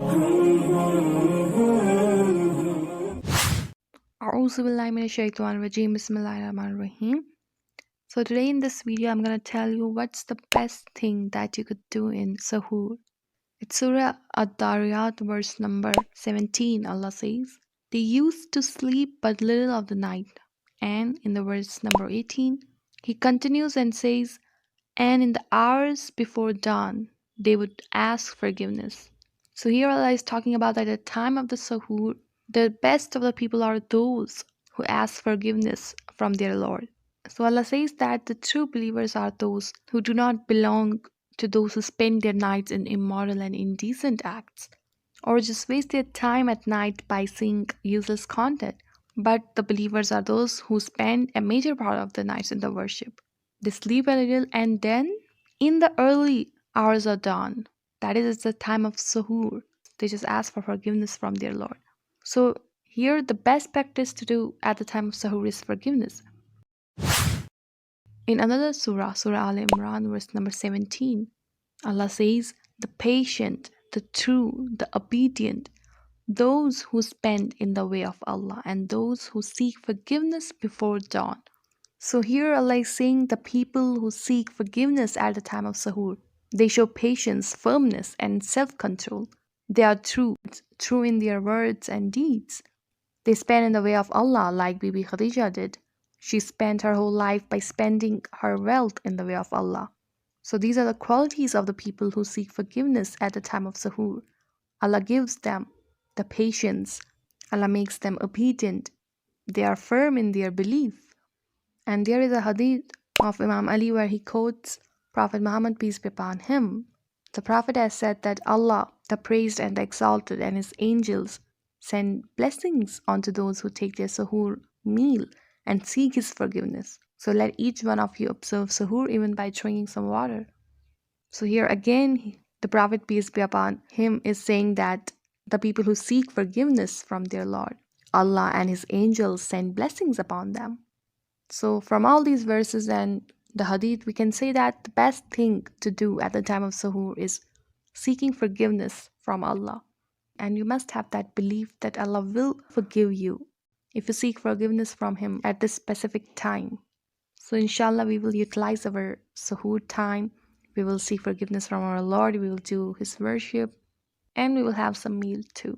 Bismillahirrahmanirrahim. So today in this video I'm going to tell you what's the best thing that you could do in Suhoor. It's Surah Ad-Dariyat verse number 17. Allah says, "They used to sleep but little of the night." And in the verse number 18, He continues and says, "And in the hours before dawn, they would ask forgiveness." So here Allah is talking about that at the time of the Suhoor, the best of the people are those who ask forgiveness from their Lord. So Allah says that the true believers are those who do not belong to those who spend their nights in immoral and indecent acts, or just waste their time at night by seeing useless content. But the believers are those who spend a major part of the nights in the worship. They sleep a little and then, in the early hours of dawn, that is the time of Suhoor, they just ask for forgiveness from their Lord. So here the best practice to do at the time of Suhoor is forgiveness. In another surah, Surah Al Imran, verse number 17, Allah says, "The patient, the true, the obedient, those who spend in the way of Allah, and those who seek forgiveness before dawn." So here Allah is saying the people who seek forgiveness at the time of Suhoor, they show patience, firmness, and self-control. They are true in their words and deeds. They spend in the way of Allah like Bibi Khadija did. She spent her whole life by spending her wealth in the way of Allah. So these are the qualities of the people who seek forgiveness at the time of Suhoor. Allah gives them the patience. Allah makes them obedient. They are firm in their belief. And there is a hadith of Imam Ali where he quotes Prophet Muhammad, peace be upon him. The Prophet has said that Allah, the praised and the exalted, and his angels send blessings onto those who take their Suhoor meal and seek his forgiveness. So let each one of you observe Suhoor even by drinking some water. So here again, the Prophet, peace be upon him, is saying that the people who seek forgiveness from their Lord, Allah and his angels send blessings upon them. So from all these verses and the hadith, we can say that the best thing to do at the time of Suhoor is seeking forgiveness from Allah. And you must have that belief that Allah will forgive you if you seek forgiveness from Him at this specific time. So inshallah, we will utilize our Suhoor time. We will seek forgiveness from our Lord. We will do His worship. And we will have some meal too.